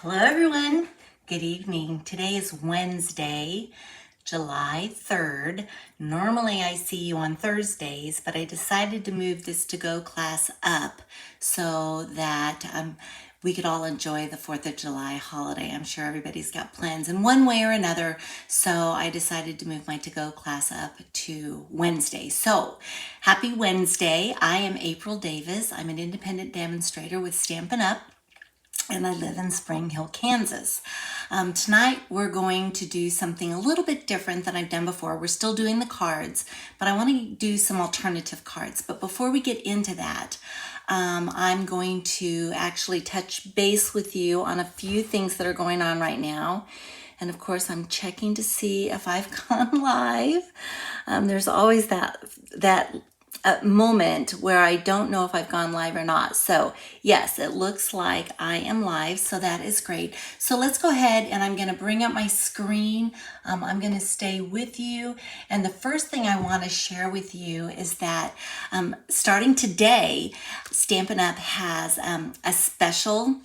Hello everyone, good evening. Today is Wednesday, July 3rd. Normally I see you on Thursdays, but I decided to move this to-go class up so that we could all enjoy the 4th of July holiday. I'm sure everybody's got plans in one way or another, so I decided to move my to-go class up to Wednesday. So, happy Wednesday. I am April Davis. I'm an independent demonstrator with Stampin' Up, and I live in Spring Hill, Kansas. Tonight we're going to do something a little bit different than I've done before. We're still doing the cards, but I want to do some alternative cards. But before we get into that, I'm going to actually touch base with you on a few things that are going on right now. And of course, I'm checking to see if I've gone live. There's always that moment where I don't know if I've gone live or not. So yes, it looks like I am live, so that is great. So let's go ahead and I'm going to bring up my screen. I'm going to stay with you. And the first thing I want to share with you is that starting today, Stampin' Up has a special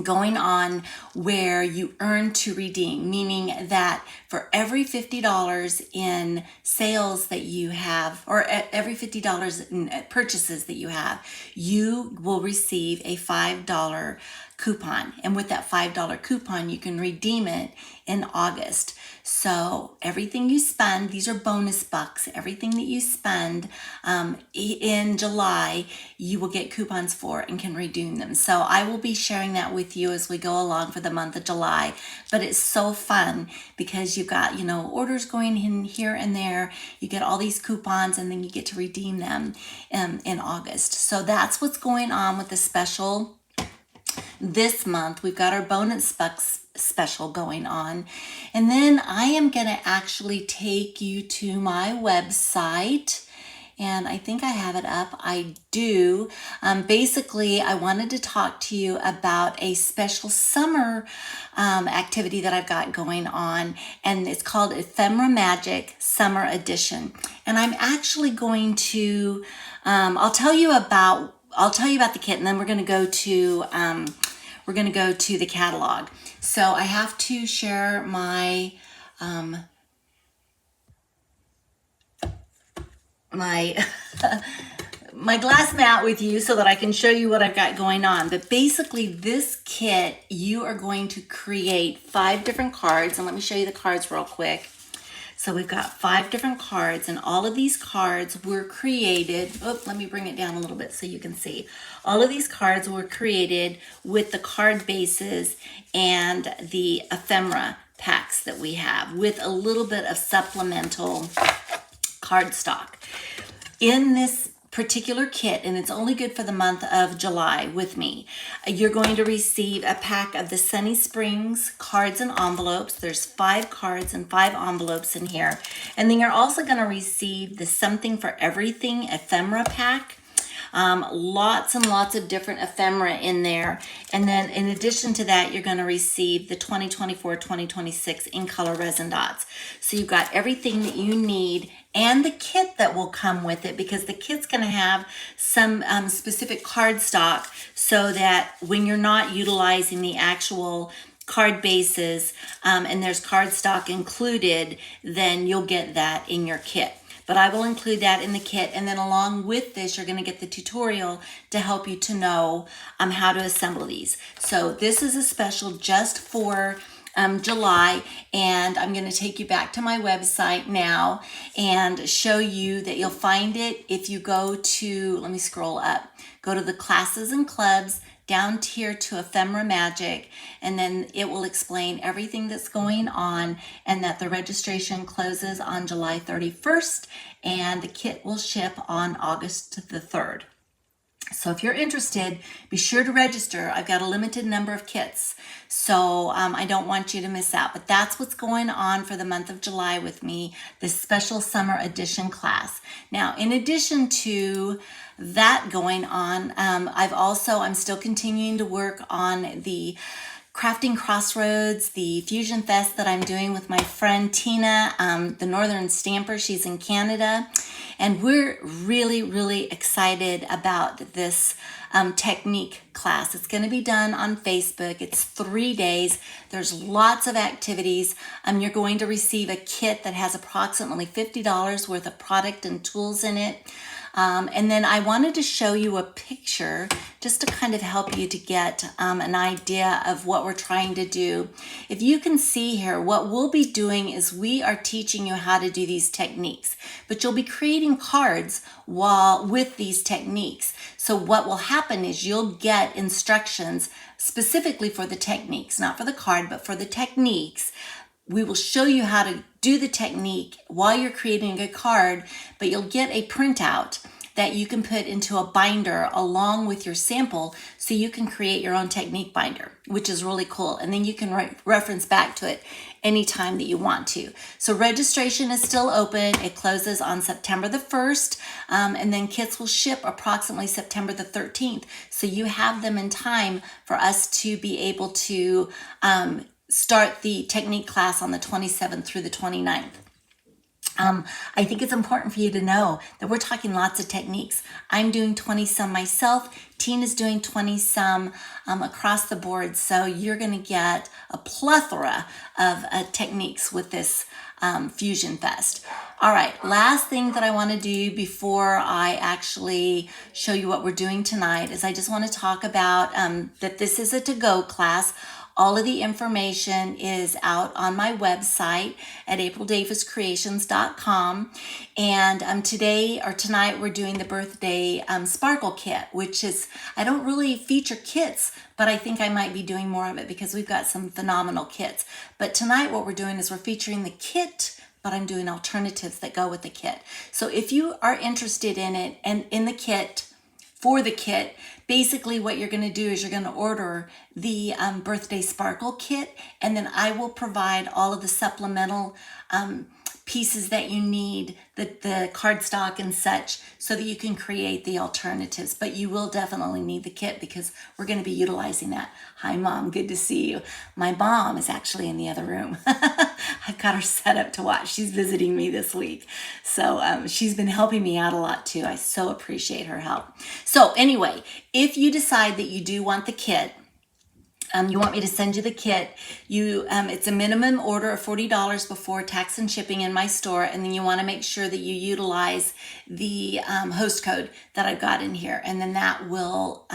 going on where you earn to redeem, meaning that for every $50 in sales that you have, or every $50 in purchases that you have, you will receive a $5 coupon. And with that $5 coupon, you can redeem it in August. So everything you spend, these are bonus bucks, everything that you spend in July, you will get coupons for and can redeem them. So I will be sharing that with you as we go along for the month of July. But it's so fun because you've got, orders going in here and there. You get all these coupons and then you get to redeem them in August. So that's what's going on with the special this month. We've got our bonus bucks special going on. And then I am going to actually take you to my website. And I think I have it up. I do. Basically, I wanted to talk to you about a special summer activity that I've got going on. And it's called Ephemera Magic Summer Edition. And I'm actually going to, I'll tell you about the kit, and then we're going to go to the catalog. So I have to share my my glass mat with you so that I can show you what I've got going on. But basically this kit, you are going to create 5 different cards, and let me show you the cards real quick. So we've got 5 different cards, and all of these cards were created, let me bring it down a little bit so you can see. All of these cards were created with the card bases and the ephemera packs that we have, with a little bit of supplemental cardstock. In this particular kit, and it's only good for the month of July with me, you're going to receive a pack of the Sunny Springs cards and envelopes. There's 5 cards and 5 envelopes in here. And then you're also going to receive the Something for Everything ephemera pack. Lots and lots of different ephemera in there. And then in addition to that, you're going to receive the 2024-2026 in color resin dots. So you've got everything that you need and the kit that will come with it, because the kit's going to have some specific cardstock so that when you're not utilizing the actual card bases and there's cardstock included, then you'll get that in your kit. But I will include that in the kit, and then along with this, you're going to get the tutorial to help you to know how to assemble these. So this is a special just for July, and I'm going to take you back to my website now and show you that you'll find it if you go to, let me scroll up, go to the classes and clubs, down here to Ephemera Magic, and then it will explain everything that's going on, and that the registration closes on July 31st and the kit will ship on August the 3rd. So if you're interested, be sure to register. I've got a limited number of kits, so I don't want you to miss out. But that's what's going on for the month of July with me, this special summer edition class. Now, in addition to that going on, I'm still continuing to work on the Crafting Crossroads, the Fusion Fest that I'm doing with my friend Tina, the Northern Stamper. She's in Canada. And we're really, really excited about this technique class. It's going to be done on Facebook. It's 3 days. There's lots of activities. You're going to receive a kit that has approximately $50 worth of product and tools in it. And then I wanted to show you a picture just to kind of help you to get an idea of what we're trying to do. If you can see here, what we'll be doing is we are teaching you how to do these techniques, but you'll be creating cards with these techniques. So what will happen is you'll get instructions specifically for the techniques, not for the card, but for the techniques. We will show you how to do the technique while you're creating a card, but you'll get a printout that you can put into a binder along with your sample so you can create your own technique binder, which is really cool. And then you can reference back to it anytime that you want to. So registration is still open. It closes on September the 1st, and then kits will ship approximately September the 13th. So you have them in time for us to be able to start the technique class on the 27th through the 29th. I think it's important for you to know that we're talking lots of techniques. I'm doing 20 some myself. Tina's doing 20 some across the board. So you're going to get a plethora of techniques with this Fusion Fest. All right, last thing that I want to do before I actually show you what we're doing tonight is I just want to talk about that this is a to-go class. All of the information is out on my website at aprildaviscreations.com. And tonight we're doing the birthday Sparkle kit, which is, I don't really feature kits, but I think I might be doing more of it because we've got some phenomenal kits. But tonight what we're doing is we're featuring the kit, but I'm doing alternatives that go with the kit. So if you are interested in it and in the kit, for the kit, basically what you're going to do is you're going to order the Birthday Sparkle kit, and then I will provide all of the supplemental pieces that you need, the cardstock and such, so that you can create the alternatives. But you will definitely need the kit because we're going to be utilizing that. Hi, Mom. Good to see you. My mom is actually in the other room. I've got her set up to watch. She's visiting me this week. So she's been helping me out a lot too. I so appreciate her help. So anyway, if you decide that you do want the kit, you want me to send you the kit, it's a minimum order of $40 before tax and shipping in my store, and then you want to make sure that you utilize the host code that I've got in here, and then that will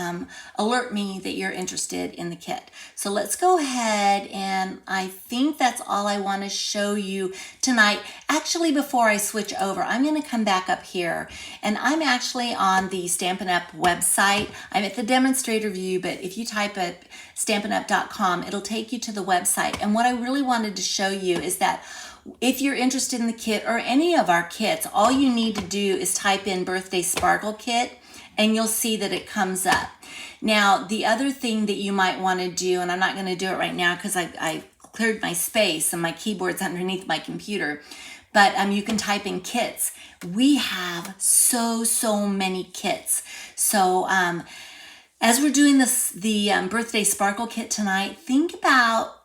alert me that you're interested in the kit. So let's go ahead, and I think that's all I want to show you tonight. Actually, before I switch over, I'm going to come back up here, and I'm actually on the Stampin' Up website. I'm at the demonstrator view, but if you type it stampinup.com, it'll take you to the website. And what I really wanted to show you is that if you're interested in the kit or any of our kits, all you need to do is type in Birthday Sparkle Kit and you'll see that it comes up. Now, the other thing that you might want to do, and I'm not going to do it right now because I cleared my space and my keyboard's underneath my computer, but you can type in kits. We have so many kits. So as we're doing the Birthday Sparkle kit tonight, think about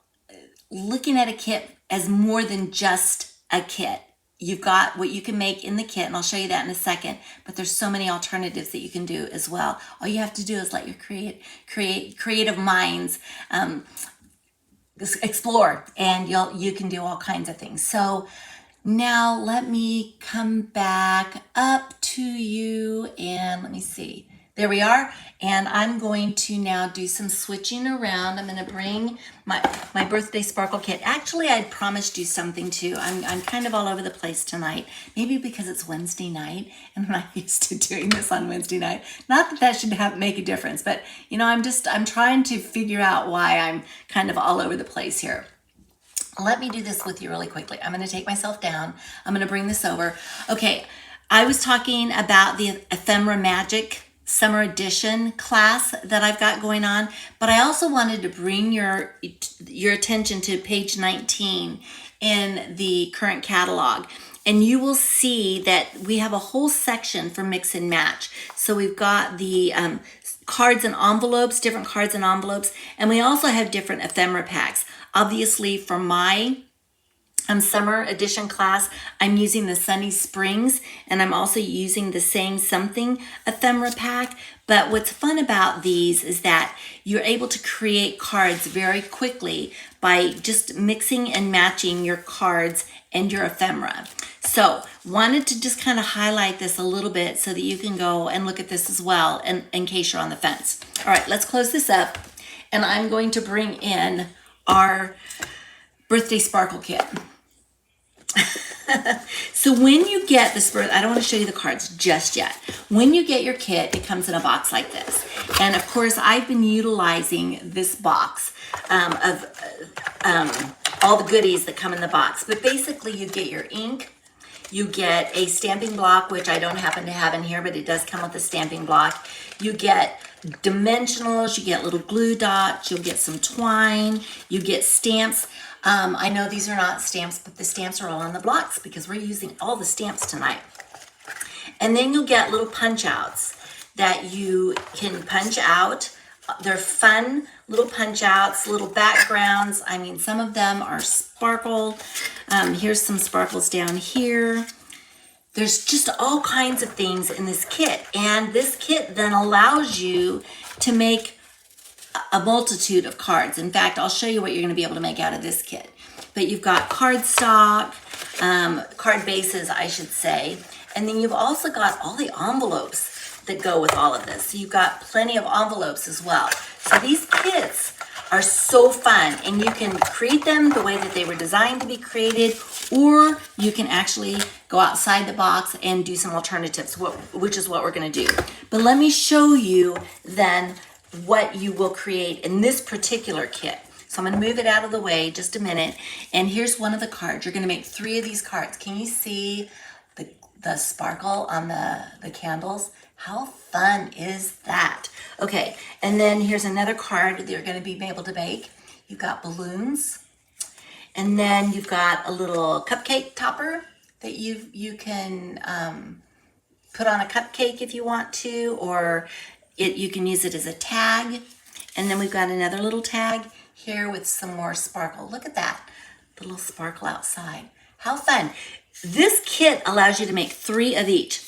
looking at a kit as more than just a kit. You've got what you can make in the kit, and I'll show you that in a second, but there's so many alternatives that you can do as well. All you have to do is let your creative minds explore, and you can do all kinds of things. So now let me come back up to you, and let me see. There we are, and I'm going to now do some switching around. I'm going to bring my Birthday Sparkle kit. Actually, I'd promised you something too. I'm kind of all over the place tonight. Maybe because it's Wednesday night, and I'm not used to doing this on Wednesday night. Not that should make a difference, but I'm trying to figure out why I'm kind of all over the place here. Let me do this with you really quickly. I'm going to take myself down. I'm going to bring this over. Okay, I was talking about the Ephemera Magic Summer Edition class that I've got going on, but I also wanted to bring your attention to page 19 in the current catalog. And you will see that we have a whole section for mix and match. So we've got the cards and envelopes, different cards and envelopes, and we also have different ephemera packs. Obviously, for my summer edition class, I'm using the Sunny Springs, and I'm also using the Saying Something ephemera pack. But what's fun about these is that you're able to create cards very quickly by just mixing and matching your cards and your ephemera. So wanted to just kind of highlight this a little bit so that you can go and look at this as well, and in case you're on the fence. All right, let's close this up, and I'm going to bring in our birthday sparkle kit. So when you get this, I don't want to show you the cards just yet. When you get your kit, it comes in a box like this. And of course, I've been utilizing this box of all the goodies that come in the box. But basically, you get your ink, you get a stamping block, which I don't happen to have in here, but it does come with a stamping block. You get dimensionals, you get little glue dots, you'll get some twine, you get stamps. I know these are not stamps, but the stamps are all on the blocks because we're using all the stamps tonight. And then you'll get little punch outs that you can punch out. They're fun little punch outs, little backgrounds. I mean, some of them are sparkle. Here's some sparkles down here. There's just all kinds of things in this kit. And this kit then allows you to make a multitude of cards. In fact, I'll show you what you're going to be able to make out of this kit. But you've got cardstock, card bases, I should say. And then you've also got all the envelopes that go with all of this. So you've got plenty of envelopes as well. So these kits are so fun, and you can create them the way that they were designed to be created, or you can actually go outside the box and do some alternatives, which is what we're going to do. But let me show you then what you will create in this particular kit. So I'm going to move it out of the way just a minute. And here's one of the cards. You're going to make 3 of these cards. Can you see the sparkle on the candles? How fun is that? Okay, and then here's another card that you're going to be able to make. You've got balloons. And then you've got a little cupcake topper that you can put on a cupcake if you want to, or you can use it as a tag. And then we've got another little tag here with some more sparkle. Look at that, the little sparkle outside. How fun. This kit allows you to make 3 of each.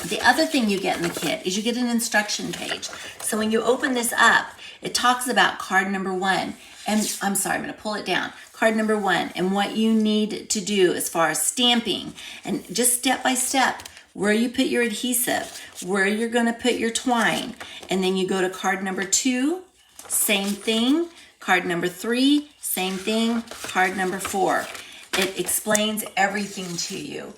The other thing you get in the kit is you get an instruction page. So when you open this up, it talks about card number 1. And I'm sorry, I'm going to pull it down. Card number 1 and what you need to do as far as stamping, and just step by step, where you put your adhesive, where you're going to put your twine. And then you go to card number 2, same thing. Card number 3, same thing. Card number 4. It explains everything to you.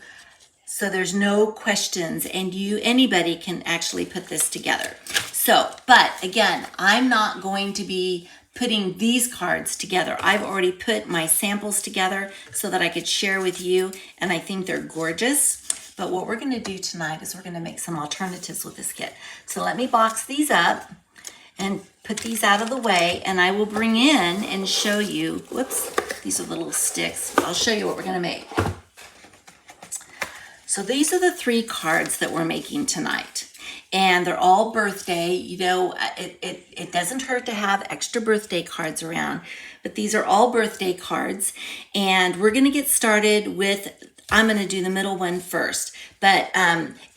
So there's no questions, and anybody can actually put this together. So, but again, I'm not going to be putting these cards together. I've already put my samples together so that I could share with you, and I think they're gorgeous. But what we're going to do tonight is we're going to make some alternatives with this kit. So let me box these up and put these out of the way, and I will bring in and show you, whoops, these are the little sticks. I'll show you what we're going to make. So these are the 3 cards that we're making tonight. And they're all birthday. You know, it doesn't hurt to have extra birthday cards around, but these are all birthday cards. And we're going to get started with, I'm going to do the middle one first. But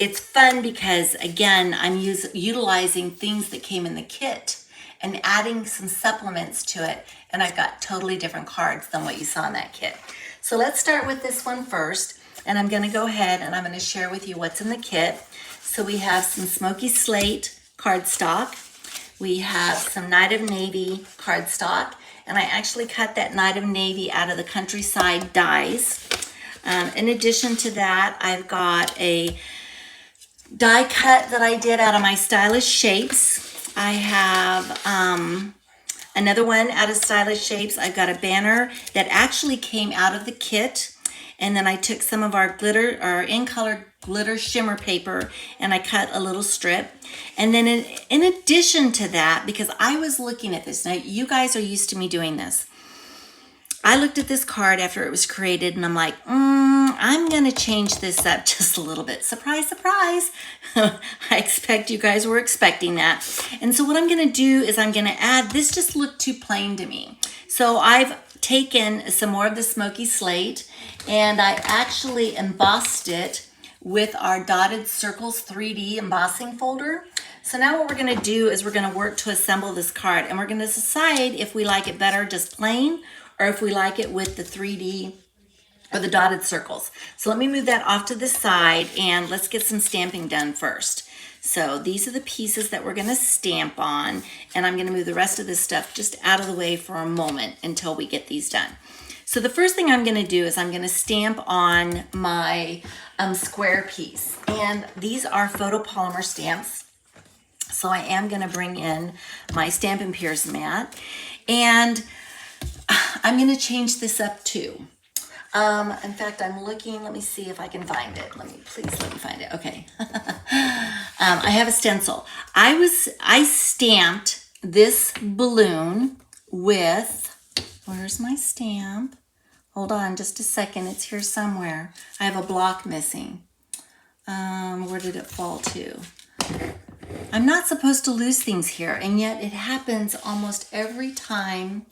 it's fun because, again, I'm utilizing things that came in the kit and adding some supplements to it. And I've got totally different cards than what you saw in that kit. So let's start with this one first. And I'm going to go ahead and I'm going to share with you what's in the kit. So we have some Smoky Slate cardstock. We have some Night of Navy cardstock. And I actually cut that Night of Navy out of the Countryside dies. In addition to that, I've got a die cut that I did out of my Stylish Shapes. I have another one out of Stylish Shapes. I've got a banner that actually came out of the kit. And then I took some of our glitter, our in color glitter shimmer paper, and I cut a little strip. And then in addition to that, because I was looking at this, now you guys are used to me doing this. I looked at this card after it was created and I'm like, I'm going to change this up just a little bit. Surprise, surprise. I expect you guys were expecting that. And so what I'm going to do is I'm going to add, this just looked too plain to me. So I've taken some more of the smoky slate and I actually embossed it with our Dotted Circles 3D embossing folder. So now what we're gonna do is we're gonna work to assemble this card, and we're gonna decide if we like it better just plain or if we like it with the 3D or the dotted circles. So let me move that off to the side and let's get some stamping done first. So these are the pieces that we're gonna stamp on, and I'm gonna move the rest of this stuff just out of the way for a moment until we get these done. So the first thing I'm gonna do is I'm gonna stamp on my square piece. And these are photopolymer stamps. So I am gonna bring in my Stampin' Pierce mat. And I'm gonna change this up too. In fact, I'm looking, let me see if I can find it. Please let me find it, okay. I have a stencil. I stamped this balloon with, where's my stamp? Hold on just a second, it's here somewhere. I have a block missing. Where did it fall to? I'm not supposed to lose things here, and yet it happens almost every time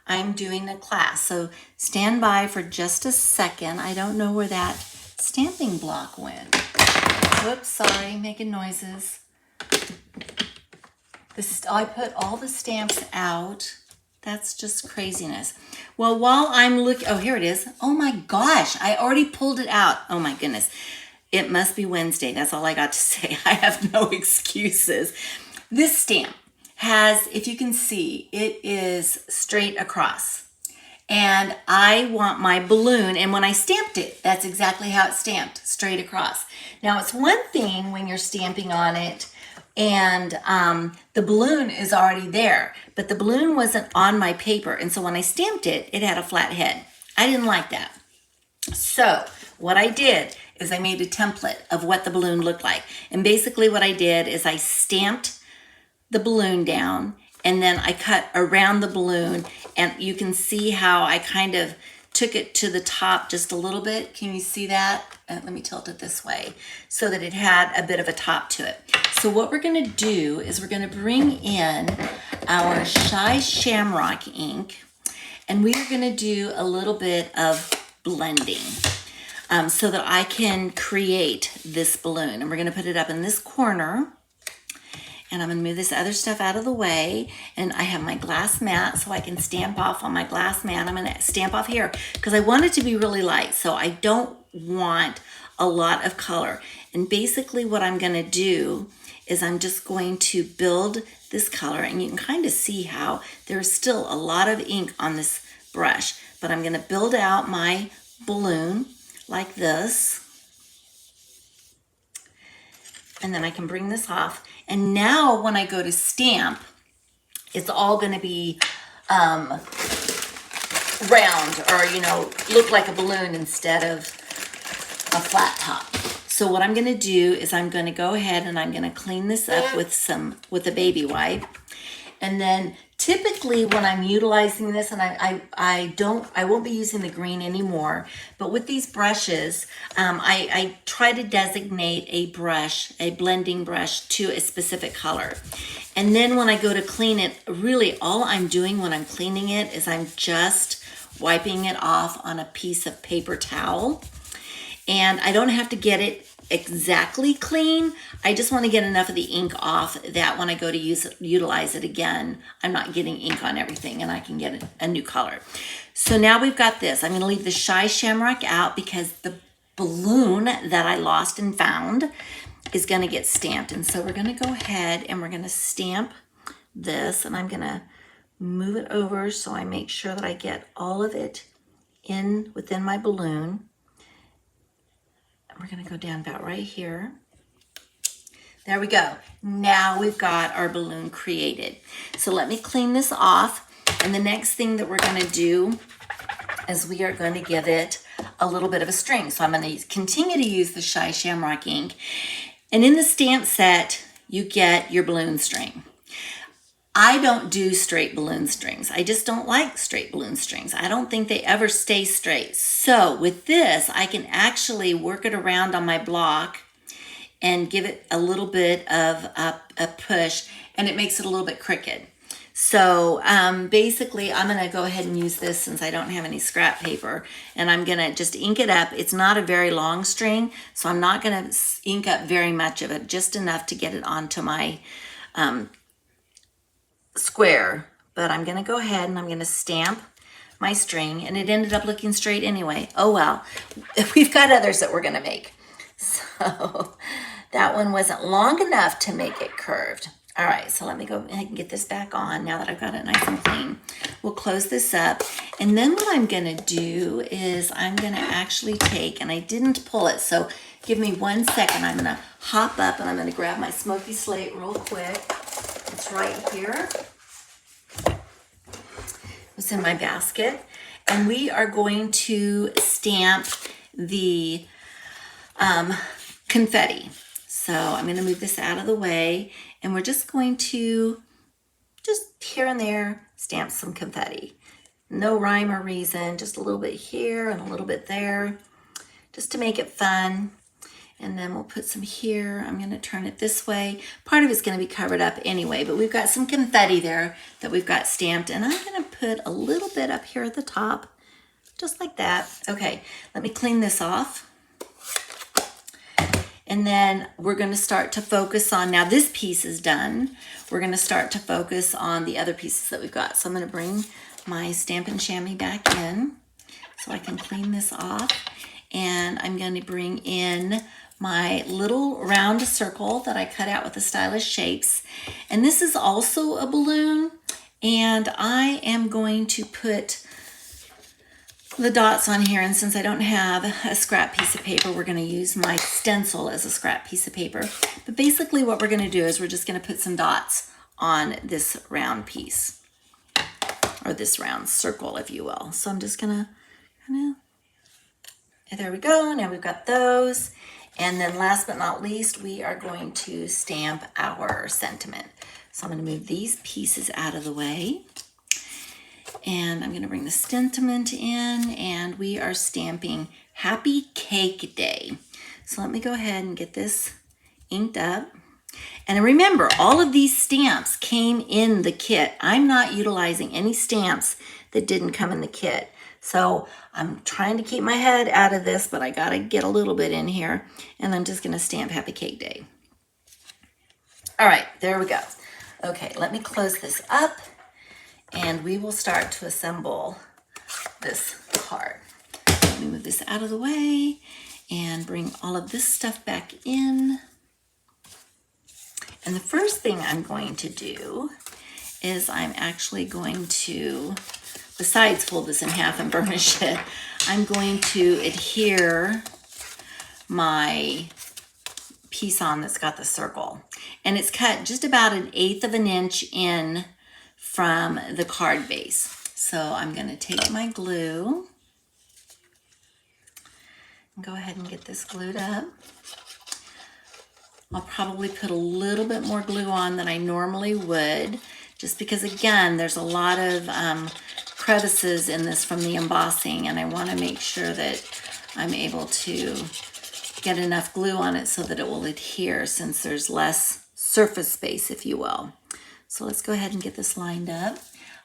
I'm doing a class. So stand by for just a second. I don't know where that stamping block went. Whoops, sorry, making noises. I put all the stamps out. That's just craziness. Well, while I'm looking, oh, here it is. Oh my gosh, I already pulled it out. Oh my goodness. It must be Wednesday. That's all I got to say. I have no excuses. This stamp has, if you can see, it is straight across. And I want my balloon, and when I stamped it, that's exactly how it's stamped, straight across. Now, it's one thing when you're stamping on it and the balloon is already there, but the balloon wasn't on my paper, and so when I stamped it, it had a flat head. I didn't like that. So what I did is I made a template of what the balloon looked like. And basically what I did is I stamped the balloon down, and then I cut around the balloon, and you can see how I kind of took it to the top just a little bit. Can you see that? Let me tilt it this way so that it had a bit of a top to it. So what we're gonna do is we're gonna bring in our Shy Shamrock ink, and we are gonna do a little bit of blending so that I can create this balloon. And we're gonna put it up in this corner. And I'm gonna move this other stuff out of the way. And I have my glass mat so I can stamp off on my glass mat. I'm gonna stamp off here because I want it to be really light. So I don't want a lot of color. And basically what I'm gonna do is I'm just going to build this color, and you can kind of see how there's still a lot of ink on this brush, but I'm gonna build out my balloon like this. And then I can bring this off. And now when I go to stamp, it's all gonna be round, or look like a balloon instead of a flat top. So what I'm gonna do is I'm gonna go ahead and I'm gonna clean this up with a baby wipe. And then typically when I'm utilizing this, and I won't be using the green anymore, but with these brushes, I try to designate a brush, a blending brush, to a specific color. And then when I go to clean it, really all I'm doing when I'm cleaning it is I'm just wiping it off on a piece of paper towel. And I don't have to get it exactly clean. I just want to get enough of the ink off that when I go to utilize it again, I'm not getting ink on everything and I can get a new color. So now we've got this. I'm going to leave the Shy Shamrock out because the balloon that I lost and found is going to get stamped. And so we're going to go ahead and we're going to stamp this, and I'm going to move it over so I make sure that I get all of it within my balloon. We're gonna go down about right here. There we go. Now we've got our balloon created. So let me clean this off. And the next thing that we're gonna do is we are going to give it a little bit of a string. So I'm gonna continue to use the Shy Shamrock ink. And in the stamp set, you get your balloon string. I don't do straight balloon strings. I just don't like straight balloon strings. I don't think they ever stay straight. So with this, I can actually work it around on my block and give it a little bit of a push, and it makes it a little bit crooked. So basically, I'm going to go ahead and use this since I don't have any scrap paper, and I'm going to just ink it up. It's not a very long string, so I'm not going to ink up very much of it, just enough to get it onto my square. But I'm going to go ahead and I'm going to stamp my string, and it ended up looking straight anyway. Oh well, we've got others that we're going to make. So that one wasn't long enough to make it curved. All right, so let me go ahead and get this back on now that I've got it nice and clean. We'll close this up. And then what I'm gonna do is I'm gonna actually take, and I didn't pull it, so give me 1 second. I'm gonna hop up and I'm gonna grab my smoky slate real quick. It's right here. It's in my basket. And we are going to stamp the confetti. So I'm going to move this out of the way, and we're just going to, just here and there, stamp some confetti. No rhyme or reason, just a little bit here and a little bit there, just to make it fun. And then we'll put some here. I'm going to turn it this way. Part of it's going to be covered up anyway, but we've got some confetti there that we've got stamped, and I'm going to put a little bit up here at the top, just like that. Okay, let me clean this off. And then we're going to start to focus on, now this piece is done. We're going to start to focus on the other pieces that we've got. So I'm going to bring my Stampin' Chamois back in so I can clean this off. And I'm going to bring in my little round circle that I cut out with the Stylish Shapes. And this is also a balloon. And I am going to put the dots on here, and since I don't have a scrap piece of paper, we're going to use my stencil as a scrap piece of paper. But basically what we're going to do is we're just going to put some dots on this round piece, or this round circle, if you will. So I'm just going to kind of, there we go. Now we've got those. And then last but not least, we are going to stamp our sentiment. So I'm going to move these pieces out of the way. And I'm going to bring the sentiment in, and we are stamping Happy Cake Day. So let me go ahead and get this inked up. And remember, all of these stamps came in the kit. I'm not utilizing any stamps that didn't come in the kit. So I'm trying to keep my head out of this, but I got to get a little bit in here. And I'm just going to stamp Happy Cake Day. All right, there we go. Okay, let me close this up. And we will start to assemble this card. Let me move this out of the way and bring all of this stuff back in. And the first thing I'm going to do is I'm actually going to, besides fold this in half and burnish it, I'm going to adhere my piece on that's got the circle. And it's cut just about 1/8 of an inch in from the card base. So I'm going to take my glue and go ahead and get this glued up. I'll probably put a little bit more glue on than I normally would, just because again, there's a lot of crevices in this from the embossing, and I want to make sure that I'm able to get enough glue on it so that it will adhere, since there's less surface space, if you will. So let's go ahead and get this lined up.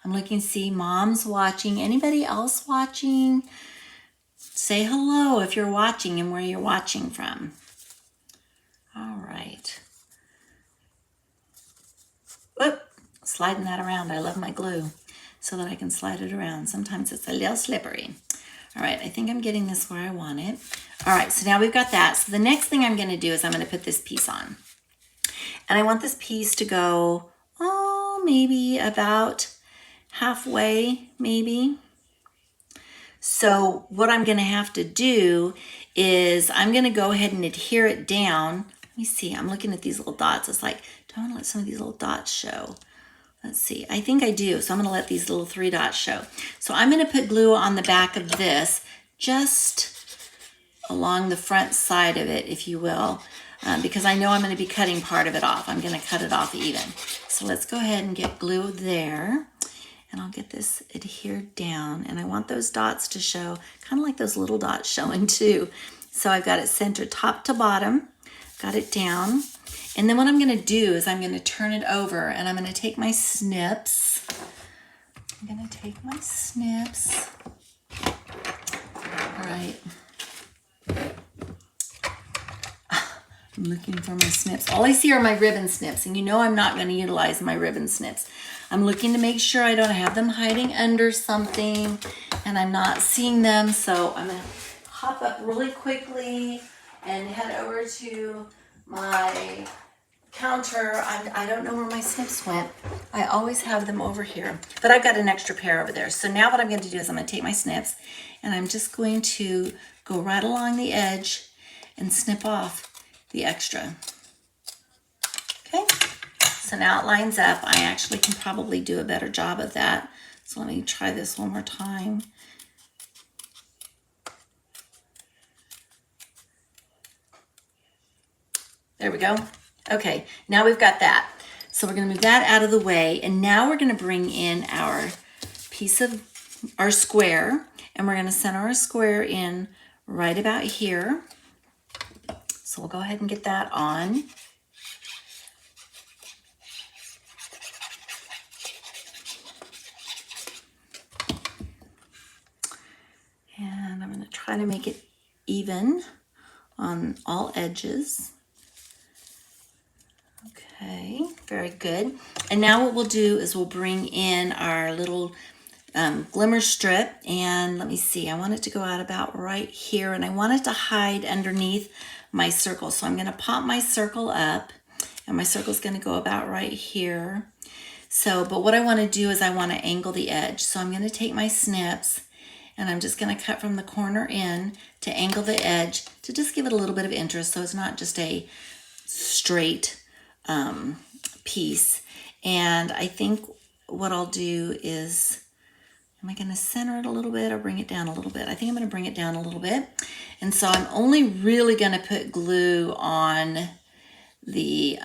I'm looking to see Mom's watching. Anybody else watching? Say hello if you're watching and where you're watching from. All right. Whoop, sliding that around. I love my glue so that I can slide it around. Sometimes it's a little slippery. All right, I think I'm getting this where I want it. All right, so now we've got that. So the next thing I'm going to do is I'm going to put this piece on. And I want this piece to go, oh, maybe about halfway, maybe. So what I'm going to have to do is I'm going to go ahead and adhere it down. Let me see. I'm looking at these little dots. It's like, do I want to let some of these little dots show? Let's see. I think I do. So I'm going to let these little 3 dots show. So I'm going to put glue on the back of this, just along the front side of it, if you will, because I know I'm going to be cutting part of it off. I'm going to cut it off even. So let's go ahead and get glue there. And I'll get this adhered down. And I want those dots to show, kind of like those little dots showing too. So I've got it centered top to bottom, got it down. And then what I'm gonna do is I'm gonna turn it over and I'm gonna take my snips. I'm gonna take my snips. All right. I'm looking for my snips. All I see are my ribbon snips, and you know I'm not gonna utilize my ribbon snips. I'm looking to make sure I don't have them hiding under something and I'm not seeing them. So I'm gonna hop up really quickly and head over to my counter. I don't know where my snips went. I always have them over here, but I've got an extra pair over there. So now what I'm going to do is I'm going to take my snips and I'm just going to go right along the edge and snip off the extra. Okay, so now it lines up. I actually can probably do a better job of that. So let me try this one more time. There we go. Okay, now we've got that. So we're gonna move that out of the way, and now we're gonna bring in our piece of our square, and we're gonna center our square in right about here. So we'll go ahead and get that on. And I'm gonna try to make it even on all edges. Okay, very good. And now what we'll do is we'll bring in our little glimmer strip, and let me see, I want it to go out about right here, and I want it to hide underneath my circle. So I'm gonna pop my circle up, and my circle's gonna go about right here. So, but what I wanna do is I wanna angle the edge. So I'm gonna take my snips, and I'm just gonna cut from the corner in to angle the edge to just give it a little bit of interest so it's not just a straight piece. And I think what I'll do is, am I gonna center it a little bit or bring it down a little bit? I think I'm gonna bring it down a little bit. And so I'm only really gonna put glue on the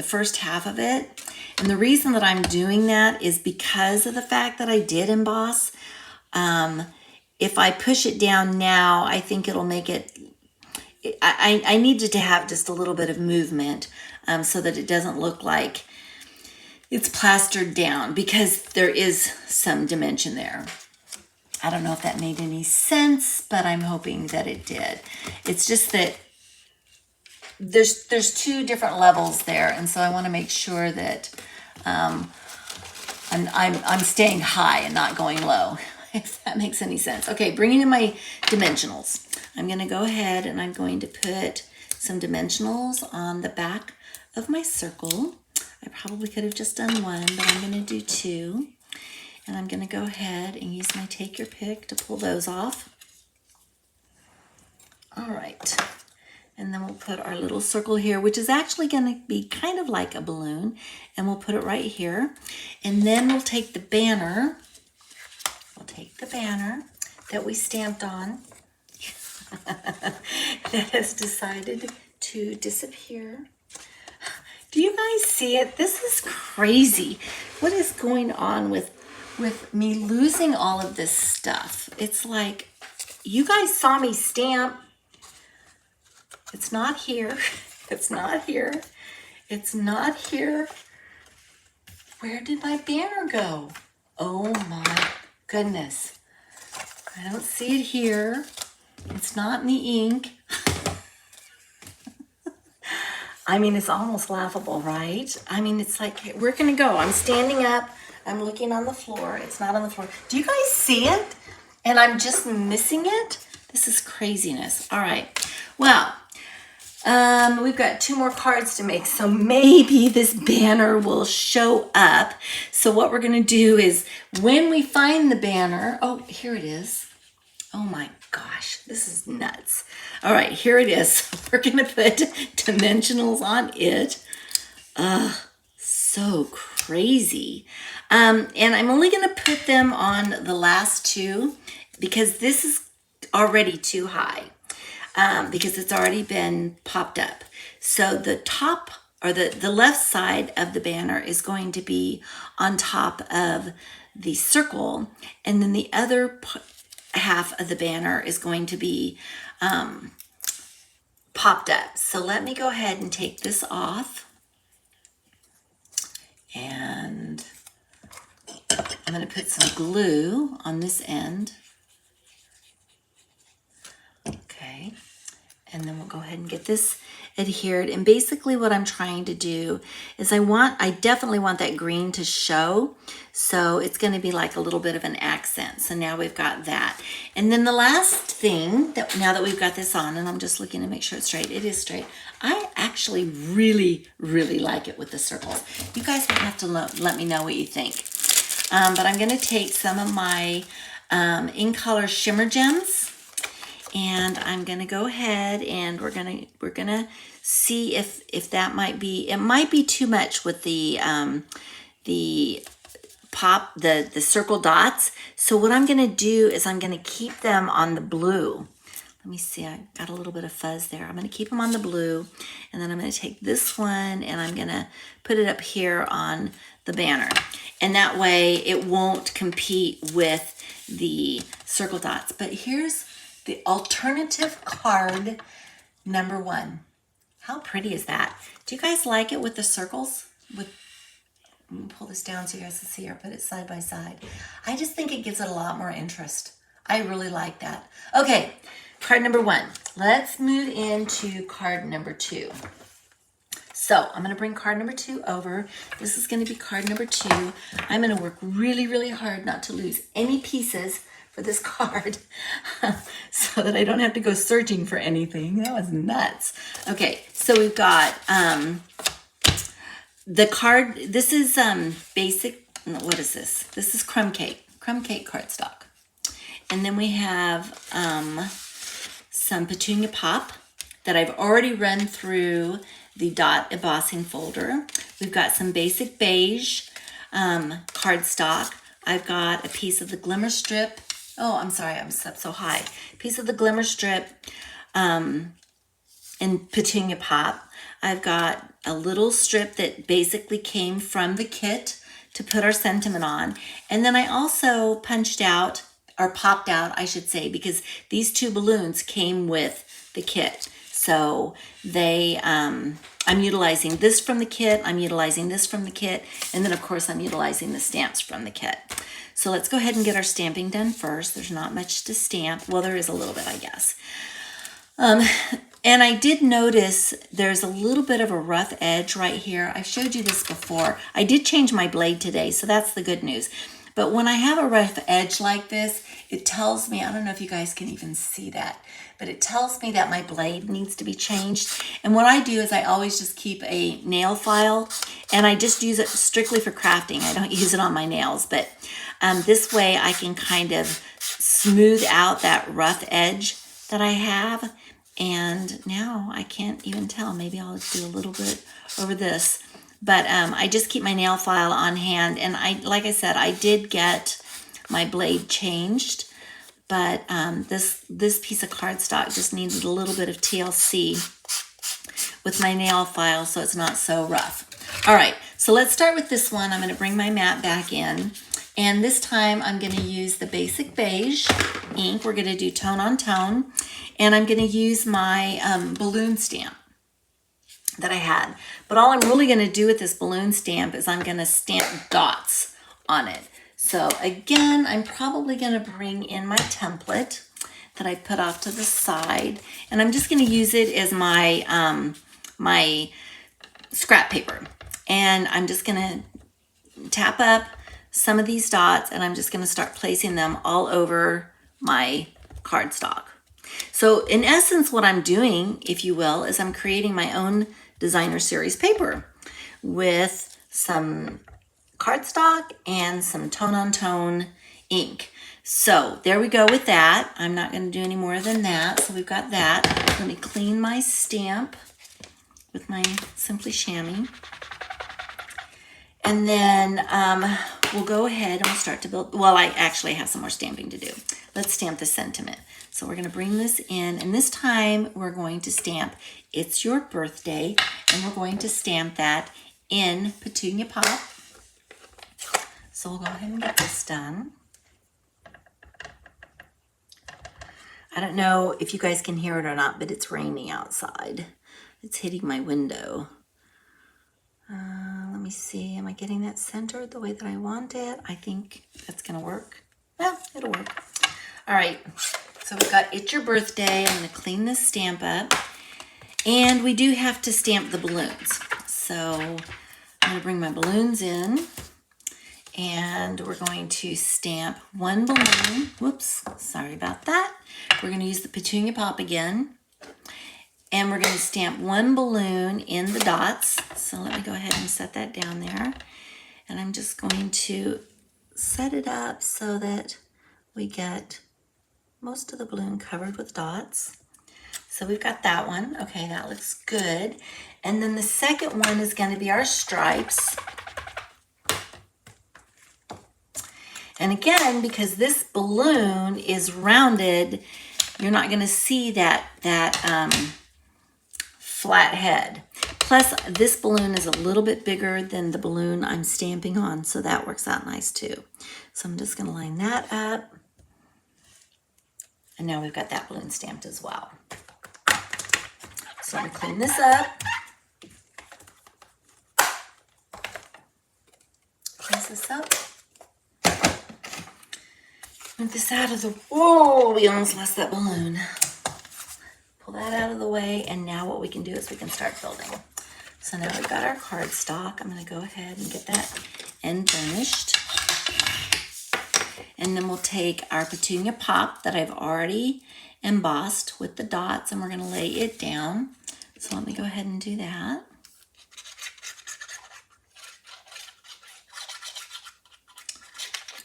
first half of it. And the reason that I'm doing that is because of the fact that I did emboss. If I push it down now, I think it'll make it, I needed to have just a little bit of movement so that it doesn't look like it's plastered down, because there is some dimension there. I don't know if that made any sense, but I'm hoping that it did. It's just that there's two different levels there, and so I want to make sure that I'm staying high and not going low, if that makes any sense. Okay, bringing in my dimensionals. I'm going to go ahead and I'm going to put some dimensionals on the back of my circle. I probably could have just done one, but I'm going to do two. And I'm going to go ahead and use my take your pick to pull those off. All right. And then we'll put our little circle here, which is actually going to be kind of like a balloon. And we'll put it right here. And then we'll take the banner. We'll take the banner that we stamped on that has decided to disappear. Do you guys see it? This is crazy. What is going on with me losing all of this stuff? It's like, you guys saw me stamp. It's not here. It's not here. It's not here. Where did my banner go? Oh my goodness. I don't see it here. It's not in the ink. I mean, it's almost laughable, right? I mean, it's like, where can it go? I'm standing up. I'm looking on the floor. It's not on the floor. Do you guys see it? And I'm just missing it? This is craziness. All right. Well, we've got 2 more cards to make, so maybe this banner will show up. So what we're going to do is, when we find the banner, oh, here it is. Oh my gosh, this is nuts. All right, here it is. We're going to put dimensionals on it. So crazy. And I'm only going to put them on the last 2 because this is already too high. Because it's already been popped up. So the top, or the left side of the banner is going to be on top of the circle, and then the other half of the banner is going to be popped up. So let me go ahead and take this off. And I'm going to put some glue on this end. Okay. And then we'll go ahead and get this adhered. And basically what I'm trying to do is I definitely want that green to show. So it's going to be like a little bit of an accent. So now we've got that. And then the last thing, that now that we've got this on, and I'm just looking to make sure it's straight. It is straight. I actually really, really like it with the circles. You guys will have to let me know what you think. But I'm going to take some of my In Color Shimmer Gems. And I'm going to go ahead and we're going to see if that might be, it might be too much with the circle dots. So what I'm going to do is I'm going to keep them on the blue. Let me see, I got a little bit of fuzz there. I'm going to keep them on the blue, and then I'm going to take this one and I'm going to put it up here on the banner. And that way it won't compete with the circle dots. But here's the alternative card number 1. How pretty is that? Do you guys like it with the circles? Let me pull this down so you guys can see, or put it side by side. I just think it gives it a lot more interest. I really like that. Okay, card number 1. Let's move into card number 2. So I'm going to bring card number 2 over. This is going to be card number 2. I'm going to work really, really hard not to lose any pieces for this card so that I don't have to go searching for anything. That was nuts. Okay, so we've got the card. This is basic, what is this? This is crumb cake cardstock. And then we have some Petunia Pop that I've already run through the dot embossing folder. We've got some basic beige cardstock. I've got a piece of the Glimmer Strip. Oh, I'm sorry, I'm up so high. Piece of the Glimmer Strip in Petunia Pop. I've got a little strip that basically came from the kit to put our sentiment on. And then I also punched out, or popped out, I should say, because these 2 balloons came with the kit. So they, I'm utilizing this from the kit, I'm utilizing this from the kit, and then of course I'm utilizing the stamps from the kit. So let's go ahead and get our stamping done first. There's not much to stamp. Well, there is a little bit, I guess. And I did notice there's a little bit of a rough edge right here. I've showed you this before. I did change my blade today, so that's the good news. But when I have a rough edge like this, it tells me, I don't know if you guys can even see that, but it tells me that my blade needs to be changed. And what I do is I always just keep a nail file, and I just use it strictly for crafting. I don't use it on my nails, but this way I can kind of smooth out that rough edge that I have. And now I can't even tell. Maybe I'll do a little bit over this. But I just keep my nail file on hand. And like I said, I did get my blade changed. But this piece of cardstock just needed a little bit of TLC with my nail file so it's not so rough. All right, so let's start with this one. I'm going to bring my mat back in. And this time I'm going to use the basic beige ink. We're going to do tone on tone. And I'm going to use my balloon stamp that I had. But all I'm really going to do with this balloon stamp is I'm going to stamp dots on it. So again, I'm probably going to bring in my template that I put off to the side. And I'm just going to use it as my, my scrap paper. And I'm just going to tap up some of these dots, and I'm just going to start placing them all over my cardstock. So in essence, what I'm doing, if you will, is I'm creating my own designer series paper with some cardstock and some tone-on-tone ink. So there we go with that. I'm not going to do any more than that. So we've got that. Let me clean my stamp with my Simply Chamois. And then we'll go ahead and we'll start to build. Well, I actually have some more stamping to do. Let's stamp the sentiment. So we're going to bring this in, and this time we're going to stamp It's Your Birthday, and we're going to stamp that in Petunia Pop. So we'll go ahead and get this done. I don't know if you guys can hear it or not, but it's raining outside. It's hitting my window. Let me see, am I getting that centered the way that I want it? I think that's gonna work. Well, it'll work. All right, so we've got It's Your Birthday. I'm gonna clean this stamp up. And we do have to stamp the balloons. So I'm gonna bring my balloons in and we're going to stamp one balloon. Whoops, sorry about that. We're gonna use the Petunia Pop again. And we're gonna stamp one balloon in the dots. So let me go ahead and set that down there. And I'm just going to set it up so that we get most of the balloon covered with dots. So we've got that one. Okay, that looks good. And then the second one is going to be our stripes. And again, because this balloon is rounded, you're not going to see that flat head. Plus, this balloon is a little bit bigger than the balloon I'm stamping on, so that works out nice too. So I'm just going to line that up. And now we've got that balloon stamped as well. So I'm gonna clean this up. Close this up. Move this out of the, whoa, we almost lost that balloon. Pull that out of the way, and now what we can do is we can start building. So now we've got our cardstock. I'm gonna go ahead and get that end finished. And then we'll take our Petunia Pop that I've already embossed with the dots, and we're gonna lay it down. So let me go ahead and do that.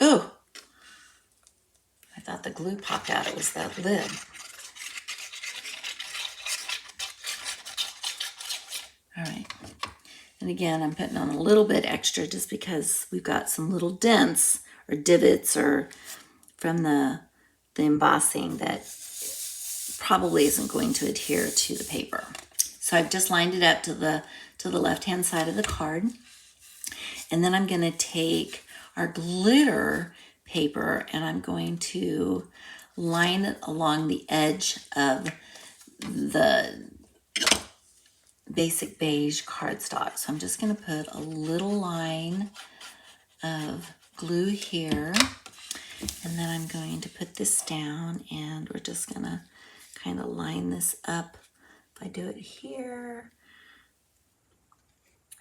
Ooh, I thought the glue popped out. It was that lid. All right, and again, I'm putting on a little bit extra just because we've got some little dents or divots or from the embossing that probably isn't going to adhere to the paper. So I've just lined it up to the left-hand side of the card. And then I'm going to take our glitter paper and I'm going to line it along the edge of the basic beige cardstock. So I'm just going to put a little line of glue here. And then I'm going to put this down and we're just going to kind of line this up. If I do it here,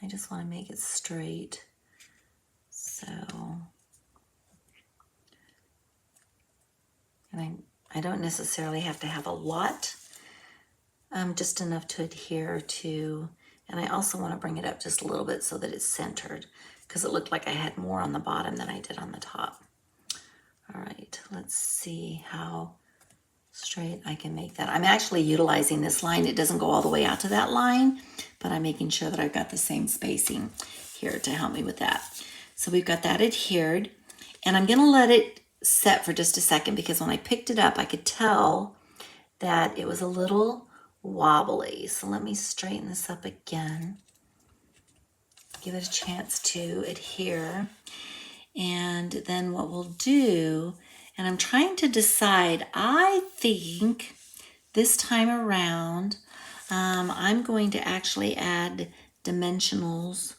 I just want to make it straight. So, and I don't necessarily have to have a lot, just enough to adhere to, and I also want to bring it up just a little bit so that it's centered, because it looked like I had more on the bottom than I did on the top. All right, let's see how straight I can make that. I'm actually utilizing this line. It doesn't go all the way out to that line, but I'm making sure that I've got the same spacing here to help me with that. So we've got that adhered, and I'm gonna let it set for just a second because when I picked it up, I could tell that it was a little wobbly. So let me straighten this up again. Give it a chance to adhere. And then what we'll do, and I'm trying to decide, I think this time around, I'm going to actually add dimensionals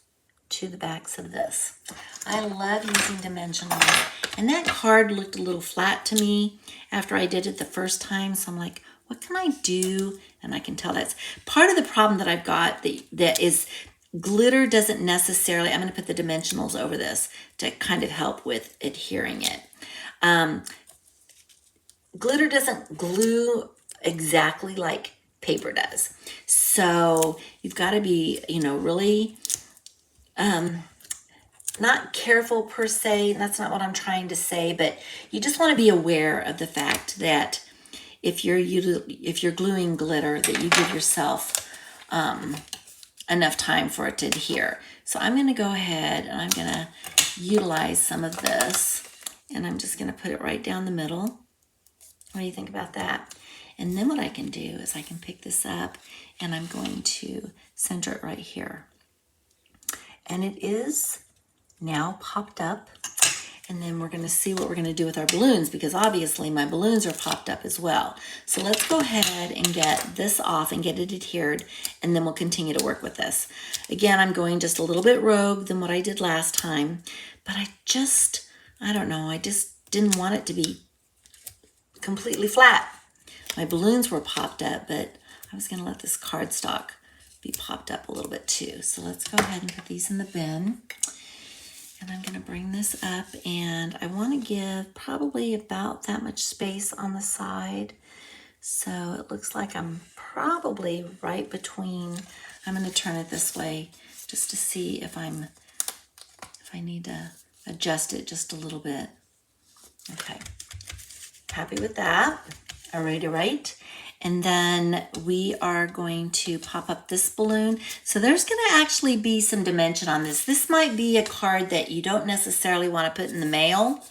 to the backs of this. I love using dimensionals. And that card looked a little flat to me after I did it the first time. So I'm like, what can I do? And I can tell that's part of the problem that I've got that is glitter doesn't necessarily, I'm going to put the dimensionals over this to kind of help with adhering it. Glitter doesn't glue exactly like paper does. So you've got to be, really not careful per se. That's not what I'm trying to say, but you just want to be aware of the fact that if you're gluing glitter, that you give yourself enough time for it to adhere. So I'm going to go ahead and I'm going to utilize some of this, and I'm just going to put it right down the middle. What do you think about that? And then what I can do is I can pick this up and I'm going to center it right here. And it is now popped up. And then we're going to see what we're going to do with our balloons, because obviously my balloons are popped up as well. So let's go ahead and get this off and get it adhered, and then we'll continue to work with this. Again, I'm going just a little bit rogue than what I did last time, but I don't know, I just didn't want it to be completely flat. My balloons were popped up, but I was going to let this cardstock be popped up a little bit too. So let's go ahead and put these in the bin. And I'm going to bring this up, and I want to give probably about that much space on the side. So it looks like I'm probably right between. I'm going to turn it this way just to see if I need to adjust it just a little bit. Okay, happy with that. All right. And then we are going to pop up this balloon. So there's going to actually be some dimension on this. This might be a card that you don't necessarily want to put in the mail.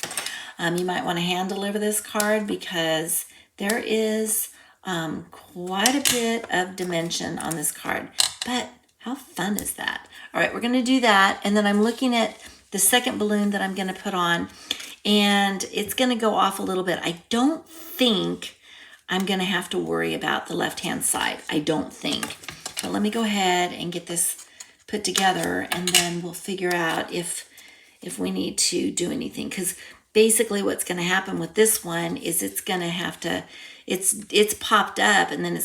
You might want to hand deliver this card, because there is quite a bit of dimension on this card. But how fun is that? All right, we're going to do that. And then I'm looking at the second balloon that I'm going to put on, and it's going to go off a little bit. I don't think I'm going to have to worry about the left-hand side. I don't think. But let me go ahead and get this put together, and then we'll figure out if we need to do anything. Because basically what's going to happen with this one is it's going to have to, it's popped up, and then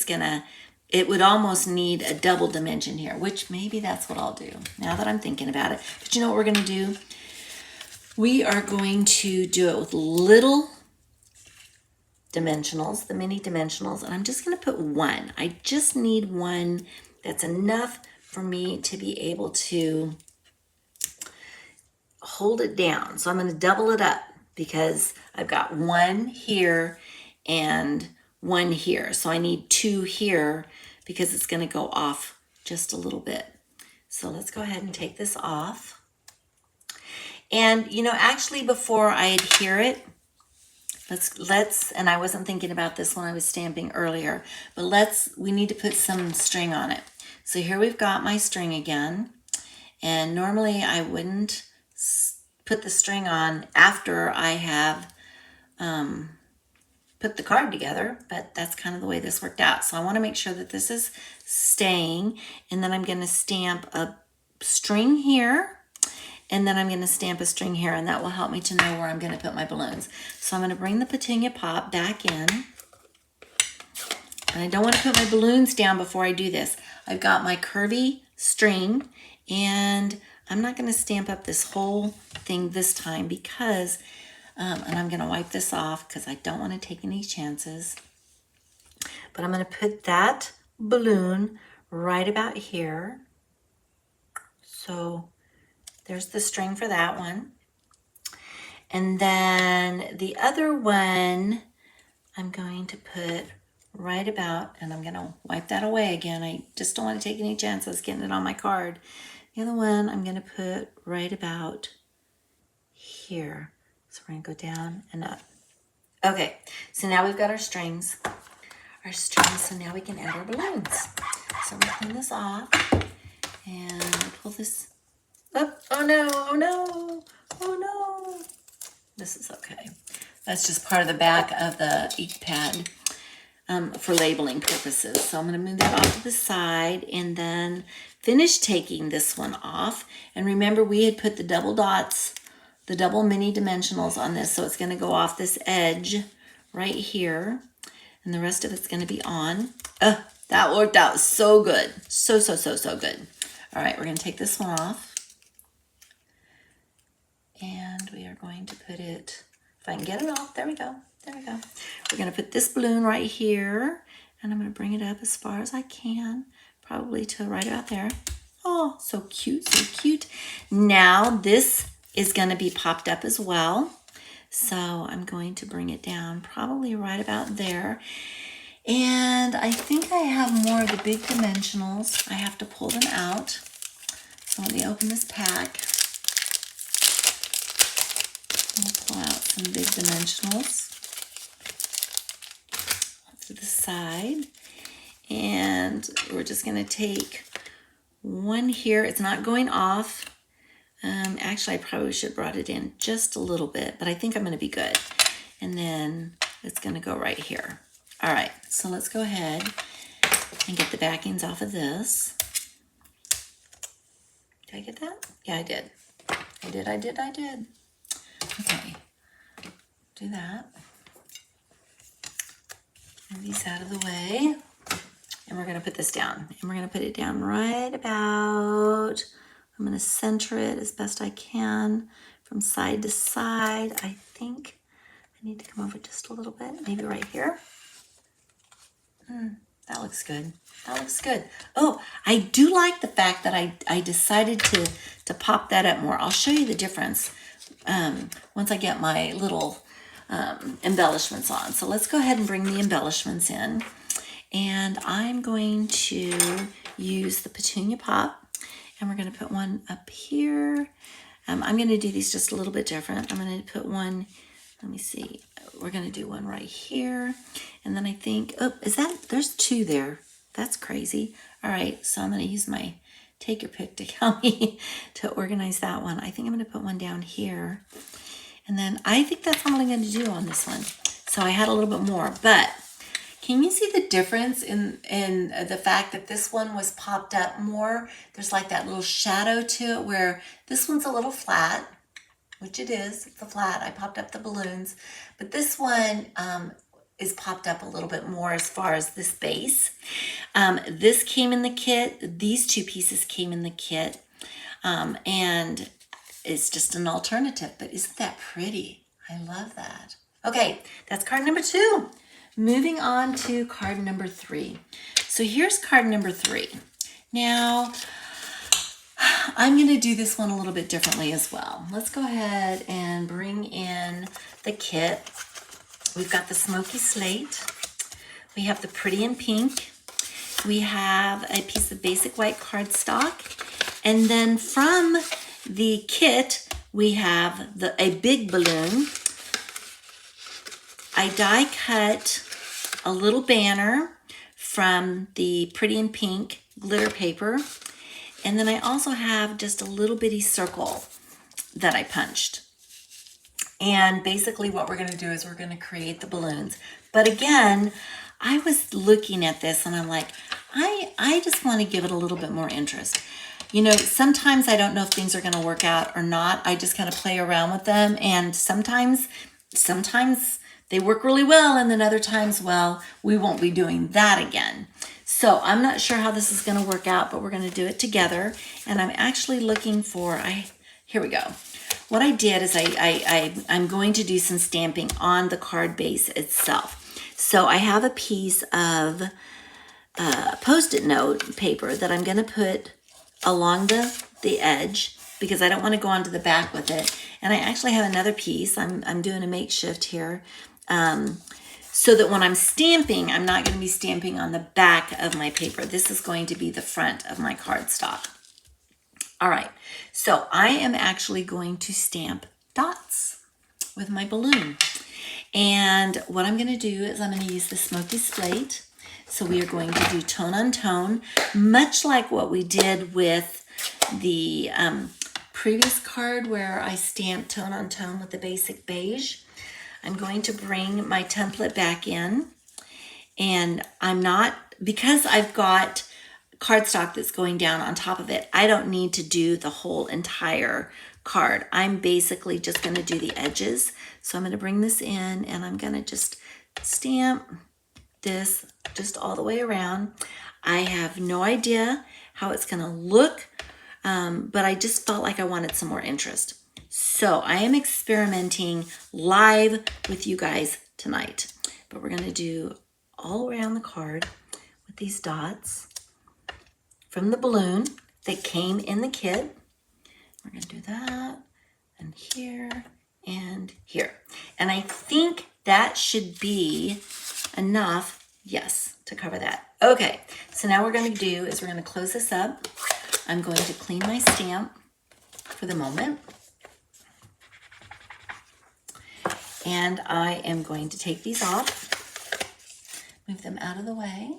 it would almost need a double dimension here, which maybe that's what I'll do now that I'm thinking about it. But you know what we're going to do? We are going to do it with little dimensionals, the mini dimensionals, and I'm just going to put one. I just need one that's enough for me to be able to hold it down. So I'm going to double it up, because I've got one here and one here. So I need two here, because it's going to go off just a little bit. So let's go ahead and take this off. And actually before I adhere it, and I wasn't thinking about this when I was stamping earlier, but we need to put some string on it. So here we've got my string again, and normally I wouldn't put the string on after I have put the card together, but that's kind of the way this worked out. So I want to make sure that this is staying, and then I'm going to stamp a string here, and then I'm going to stamp a string here, and that will help me to know where I'm going to put my balloons. So I'm going to bring the petunia pop back in. And I don't want to put my balloons down before I do this. I've got my curvy string, and I'm not going to stamp up this whole thing this time, because, and I'm going to wipe this off because I don't want to take any chances. But I'm going to put that balloon right about here. So there's the string for that one. And then the other one I'm going to put right about, and I'm going to wipe that away again. I just don't want to take any chances getting it on my card. The other one I'm going to put right about here. So we're going to go down and up. Okay, so now we've got our strings. So now we can add our balloons. So we clean this off and pull this up. Oh no. This is okay. That's just part of the back of the ink pad for labeling purposes. So I'm going to move that off to the side and then finish taking this one off. And remember, we had put the double dots, the double mini dimensionals on this. So it's going to go off this edge right here. And the rest of it's going to be on. That worked out so good. So good. All right, we're going to take this one off. And we are going to put it, if I can get it off, there we go. We're going to put this balloon right here, and I'm going to bring it up as far as I can, probably to right about there. Oh, so cute. Now this is going to be popped up as well. So I'm going to bring it down probably right about there. And I think I have more of the big dimensionals. I have to pull them out. So let me open this pack. We'll pull out some big dimensionals to the side. And we're just going to take one here. It's not going off. Actually, I probably should have brought it in just a little bit, but I think I'm going to be good. And then it's going to go right here. All right, so let's go ahead and get the backings off of this. Did I get that? Yeah, I did. I did. Okay, do that. Move these out of the way. And we're going to put this down. And we're going to put it down right about, I'm going to center it as best I can from side to side. I think I need to come over just a little bit, maybe right here. That looks good. That looks good. Oh, I do like the fact that I decided to pop that up more. I'll show you the difference once I get my little embellishments on. So let's go ahead and bring the embellishments in. And I'm going to use the petunia pop, and we're going to put one up here. I'm going to do these just a little bit different. I'm going to put one, let me see, we're going to do one right here. And then I think, oh, there's two there. That's crazy. All right, so I'm going to use my take your pick to help me to organize that one. I think I'm going to put one down here. And then I think that's all I'm going to do on this one. So I had a little bit more, but can you see the difference in the fact that this one was popped up more? There's like that little shadow to it where this one's a little flat, which it is. It's a flat. I popped up the balloons. But this one is popped up a little bit more as far as this base. This came in the kit. These two pieces came in the kit. And it's just an alternative. But isn't that pretty? I love that. Okay, that's card number 2. Moving on to card number 3. So here's card number 3. Now, I'm going to do this one a little bit differently as well. Let's go ahead and bring in the kit. We've got the smoky slate. We have the pretty in pink. We have a piece of basic white cardstock. And then from the kit, we have a big balloon. I die cut a little banner from the pretty in pink glitter paper. And then I also have just a little bitty circle that I punched. And basically what we're going to do is we're going to create the balloons. But again, I was looking at this and I'm like, I just want to give it a little bit more interest. You know, sometimes I don't know if things are going to work out or not. I just kind of play around with them. And sometimes they work really well, and then other times, well, we won't be doing that again. So I'm not sure how this is going to work out, but we're going to do it together. And I'm actually looking for, here we go. What I did is I'm going to do some stamping on the card base itself. So I have a piece of Post-it note paper that I'm going to put along the edge because I don't want to go onto the back with it. And I actually have another piece. I'm doing a makeshift here. So that when I'm stamping, I'm not going to be stamping on the back of my paper. This is going to be the front of my cardstock. All right, so I am actually going to stamp dots with my balloon. And what I'm going to do is I'm going to use the smoky slate. So we are going to do tone on tone, much like what we did with the previous card where I stamped tone on tone with the basic beige. I'm going to bring my template back in, and because I've got cardstock that's going down on top of it, I don't need to do the whole entire card. I'm basically just going to do the edges. So I'm going to bring this in and I'm going to just stamp this just all the way around. I have no idea how it's going to look, but I just felt like I wanted some more interest. So I am experimenting live with you guys tonight, but we're going to do all around the card with these dots from the balloon that came in the kit. We're going to do that and here and here. And I think that should be enough, yes, to cover that. Okay, so now what we're going to do is we're going to close this up. I'm going to clean my stamp for the moment. And I am going to take these off, move them out of the way.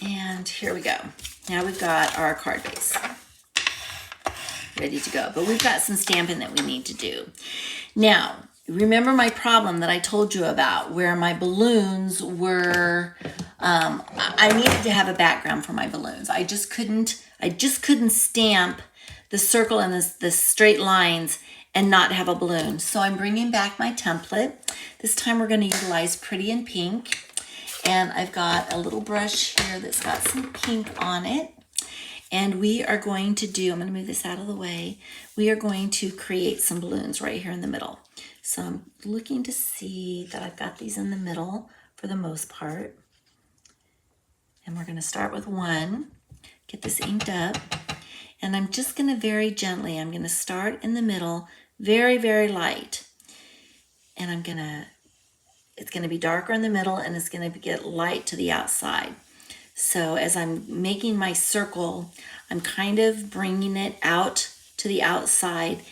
And here we go. Now we've got our card base. ready to go. But we've got some stamping that we need to do. Now, remember my problem that I told you about where my balloons were, I needed to have a background for my balloons. I just couldn't stamp the circle and the straight lines and not have a balloon. So I'm bringing back my template. This time we're going to utilize Pretty in Pink. And I've got a little brush here that's got some pink on it. And we are going to do, I'm going to move this out of the way. We are going to create some balloons right here in the middle. So I'm looking to see that I've got these in the middle for the most part. And we're going to start with one, get this inked up. And I'm just going to very gently, I'm going to start in the middle, very, very light. And it's going to be darker in the middle and it's going to get light to the outside. So as I'm making my circle, I'm kind of bringing it out to the outside.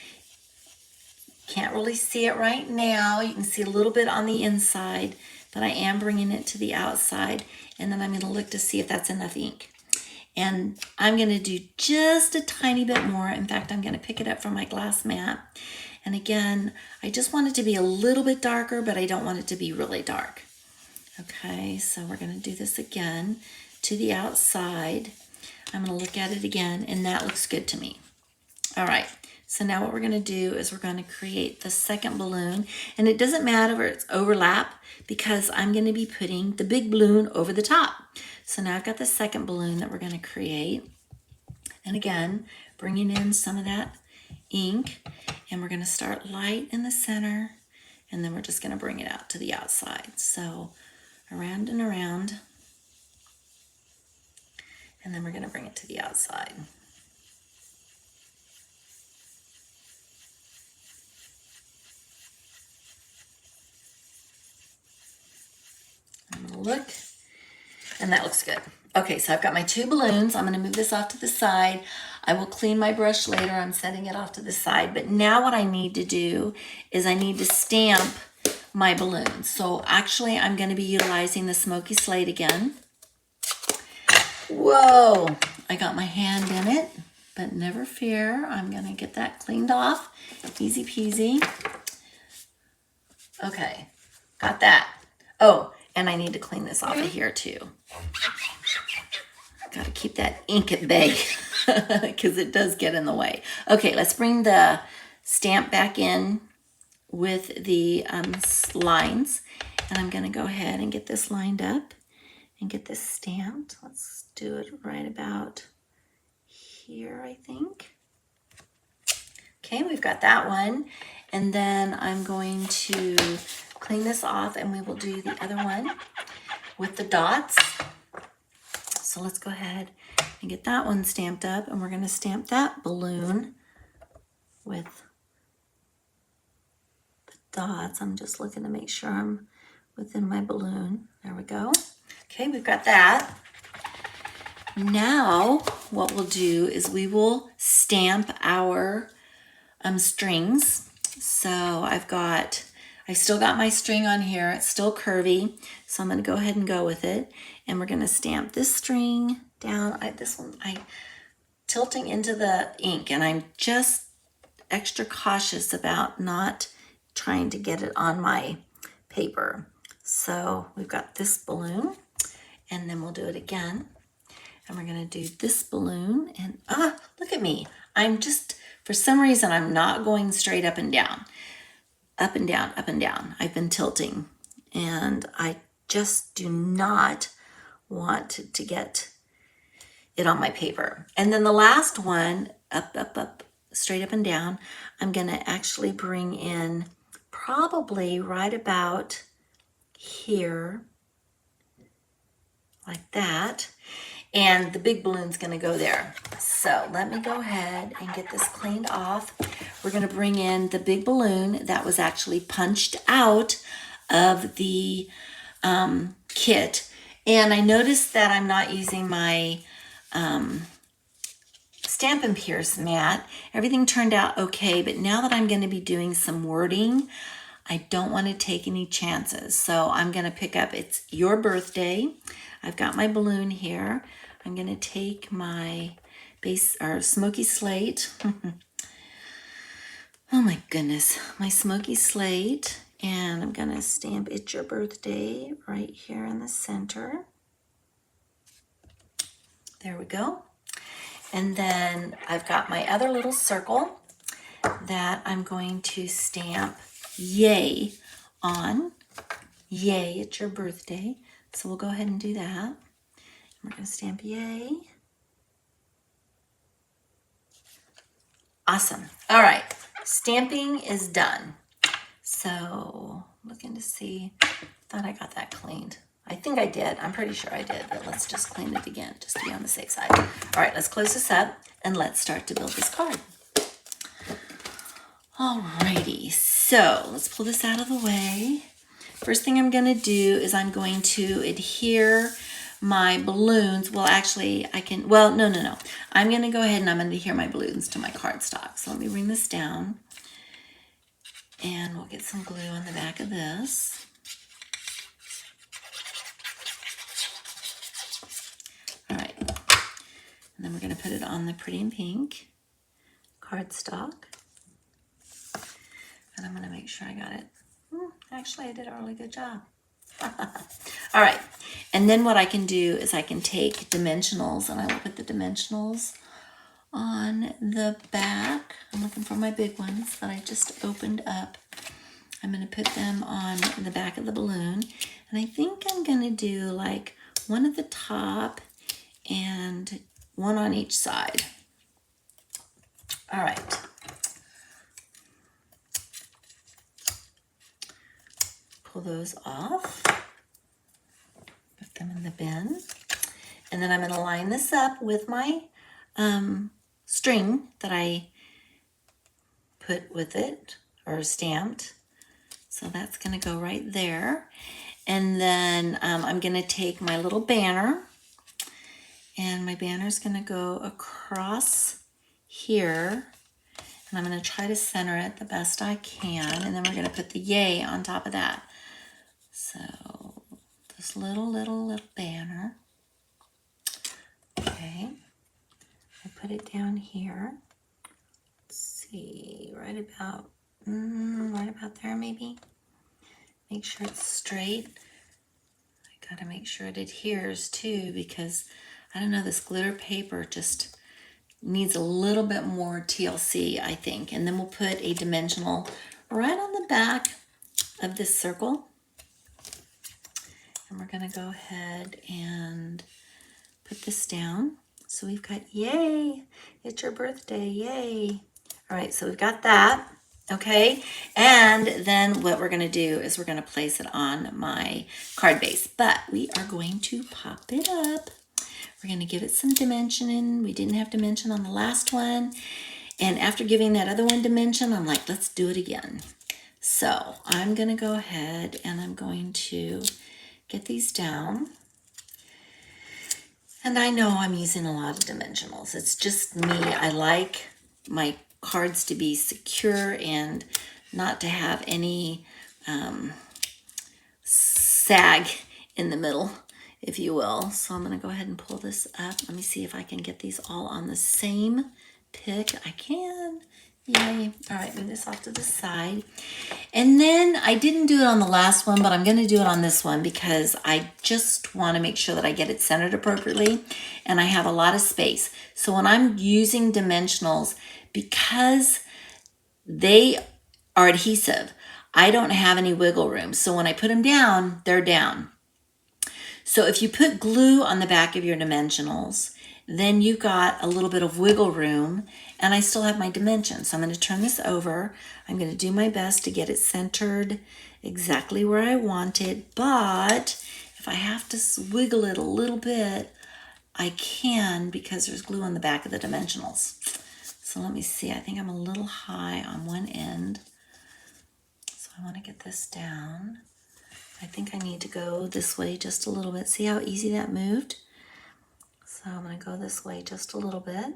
Can't really see it right now. You can see a little bit on the inside, but I am bringing it to the outside. And then I'm going to look to see if that's enough ink. And I'm going to do just a tiny bit more. In fact, I'm going to pick it up from my glass mat. And again, I just want it to be a little bit darker, but I don't want it to be really dark. Okay, so we're going to do this again to the outside. I'm going to look at it again, and that looks good to me. All right, so now what we're going to do is we're going to create the second balloon. And it doesn't matter if it's overlap because I'm going to be putting the big balloon over the top. So now I've got the second balloon that we're going to create. And again, bringing in some of that ink. And we're going to start light in the center. And then we're just going to bring it out to the outside. So around and around. And then we're going to bring it to the outside. I'm going to look. And that looks good. Okay, so I've got my two balloons. I'm going to move this off to the side. I will clean my brush later. I'm setting it off to the side. But now what I need to do is I need to stamp my balloons. So actually, I'm going to be utilizing the Smoky Slate again. Whoa, I got my hand in it, but never fear. I'm going to get that cleaned off. Easy peasy. Okay, got that. Oh, and I need to clean this off of here too. Got to keep that ink at bay because it does get in the way. Okay, let's bring the stamp back in with the lines. And I'm going to go ahead and get this lined up and get this stamped. Let's do it right about here, I think. Okay, we've got that one. And then I'm going to clean this off and we will do the other one with the dots. So let's go ahead and get that one stamped up, and we're going to stamp that balloon with the dots. I'm just looking to make sure I'm within my balloon. There we go. Okay, we've got that. Now what we'll do is we will stamp our strings. So I've still got my string on here. It's still curvy. So I'm going to go ahead and go with it. And we're going to stamp this string down. I'm tilting into the ink, and I'm just extra cautious about not trying to get it on my paper. So we've got this balloon, and then we'll do it again. And we're going to do this balloon. And look at me. For some reason, I'm not going straight up and down. Up and down, up and down. I've been tilting, and I just do not want to get it on my paper. And then the last one, up, up, up, straight up and down, I'm going to actually bring in probably right about here, like that. And the big balloon's going to go there. So let me go ahead and get this cleaned off. We're going to bring in the big balloon that was actually punched out of the kit. And I noticed that I'm not using my Stampin' Pierce mat. Everything turned out okay, but now that I'm going to be doing some wording, I don't want to take any chances. So I'm going to pick up, it's your birthday. I've got my balloon here. I'm going to take my Smoky Slate Oh my goodness, my smoky slate. And I'm gonna stamp It's Your Birthday right here in the center. There we go. And then I've got my other little circle that I'm going to stamp Yay on. Yay, it's your birthday. So we'll go ahead and do that. We're going to stamp Yay. Awesome. All right, stamping is done. So looking to see, thought I got that cleaned. I think I did. I'm pretty sure I did, but let's just clean it again just to be on the safe side. All right, let's close this up and let's start to build this card. Alrighty, so let's pull this out of the way. First thing I'm gonna do is I'm going to adhere my balloons. Well, actually I can, well, no. I'm gonna go ahead and I'm gonna adhere my balloons to my cardstock. So let me bring this down and we'll get some glue on the back of this. All right, and then we're gonna put it on the pretty in pink cardstock. And I'm gonna make sure I got it. Actually, I did a really good job. All right, and then what I can do is I can take dimensionals and I will put the dimensionals on the back. I'm looking for my big ones that I just opened up. I'm gonna put them on the back of the balloon. And I think I'm gonna do like one at the top and one on each side. All right. Pull those off, put them in the bin, and then I'm going to line this up with my string that I put with it or stamped. So that's going to go right there. And then I'm going to take my little banner, and my banner is going to go across here. And I'm going to try to center it the best I can. And then we're going to put the yay on top of that. So this little banner. Okay, I put it down here. Let's see, right about there maybe. Make sure it's straight. I gotta make sure it adheres too, because I don't know, this glitter paper just needs a little bit more TLC, I think. And then we'll put a dimensional right on the back of this circle. And we're gonna go ahead and put this down. So we've got yay, it's your birthday, yay. All right, so we've got that, okay? And then what we're gonna do is we're gonna place it on my card base, but we are going to pop it up. We're gonna give it some dimensioning. We didn't have dimension on the last one. And after giving that other one dimension, I'm like, let's do it again. So I'm gonna go ahead and I'm going to get these down. And I know I'm using a lot of dimensionals. It's just me. I like my cards to be secure and not to have any sag in the middle, if you will. So I'm gonna go ahead and pull this up. Let me see if I can get these all on the same pick. I can. Yay. All right, move this off to the side. And then I didn't do it on the last one, but I'm going to do it on this one because I just want to make sure that I get it centered appropriately and I have a lot of space. So when I'm using dimensionals, because they are adhesive, I don't have any wiggle room. So when I put them down, they're down. So if you put glue on the back of your dimensionals, then you've got a little bit of wiggle room and I still have my dimensions. So I'm going to turn this over. I'm going to do my best to get it centered exactly where I want it, but if I have to wiggle it a little bit, I can because there's glue on the back of the dimensionals. So let me see, I think I'm a little high on one end. So I want to get this down. I think I need to go this way just a little bit. See how easy that moved? So I'm going to go this way just a little bit.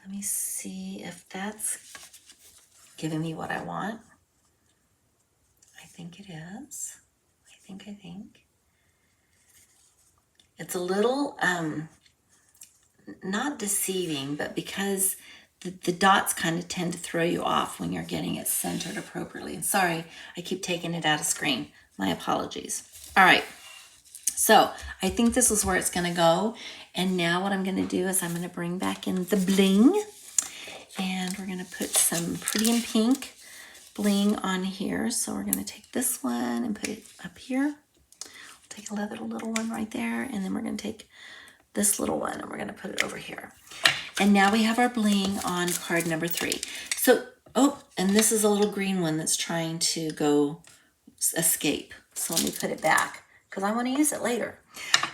Let me see if that's giving me what I want. I think it is. I think. It's a little, not deceiving, but because the dots kind of tend to throw you off when you're getting it centered appropriately. And sorry, I keep taking it out of screen. My apologies. All right, so I think this is where it's gonna go. And now what I'm gonna do is I'm gonna bring back in the bling, and we're gonna put some pretty in pink bling on here. So we're gonna take this one and put it up here. We'll take a little one right there, and then we're gonna take this little one and we're gonna put it over here. And now we have our bling on card number 3. So, oh, and this is a little green one that's trying to go escape. So let me put it back because I want to use it later.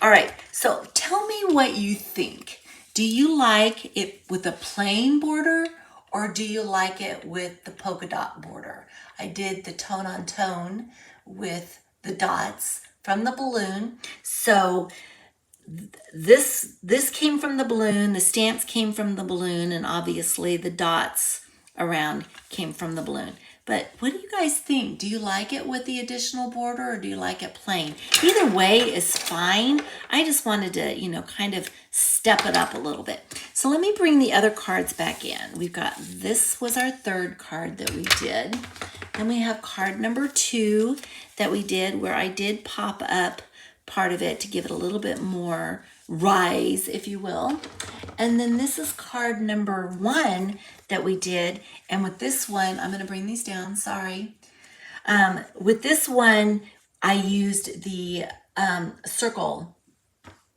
All right, so tell me what you think. Do you like it with a plain border, or do you like it with the polka dot border? I did the tone on tone with the dots from the balloon. So this came from the balloon, the stamps came from the balloon, and obviously the dots around came from the balloon. But what do you guys think? Do you like it with the additional border, or do you like it plain? Either way is fine. I just wanted to, you know, kind of step it up a little bit. So let me bring the other cards back in. We've got, this was our 3rd card that we did. Then we have card number 2 that we did, where I did pop up part of it to give it a little bit more rise, if you will. And then this is card number 1 that we did. And with this one, I'm going to bring these down, sorry. With this one, I used the circle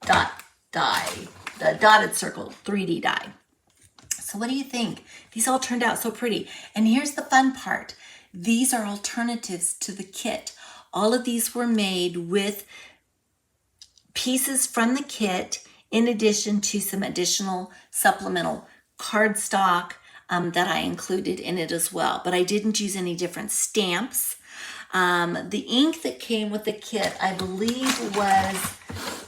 dot die, the dotted circle 3D die. So what do you think? These all turned out so pretty. And here's the fun part. These are alternatives to the kit. All of these were made with pieces from the kit, in addition to some additional supplemental cardstock that I included in it as well. But I didn't use any different stamps. The ink that came with the kit, I believe was,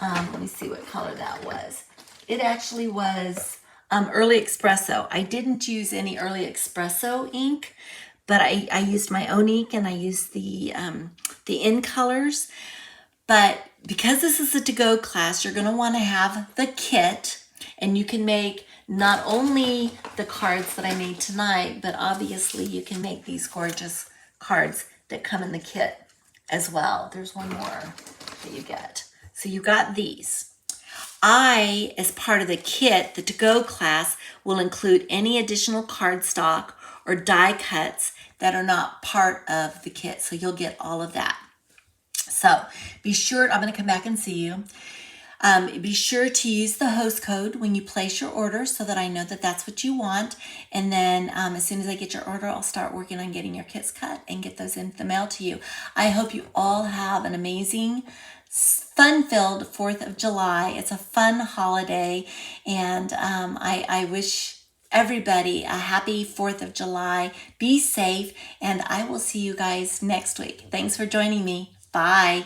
let me see what color that was. It actually was Early Espresso. I didn't use any Early Espresso ink, but I used my own ink, and I used the in colors. But because this is a to-go class, you're going to want to have the kit, and you can make not only the cards that I made tonight, but obviously you can make these gorgeous cards that come in the kit as well. There's one more that you get. So you got these. I, as part of the kit, the to-go class, will include any additional cardstock or die cuts that are not part of the kit. So you'll get all of that. So be sure, I'm going to come back and see you. Be sure to use the host code when you place your order so that I know that that's what you want. And then as soon as I get your order, I'll start working on getting your kits cut and get those in the mail to you. I hope you all have an amazing, fun-filled 4th of July. It's a fun holiday, and I wish everybody a happy 4th of July. Be safe, and I will see you guys next week. Thanks for joining me. Bye.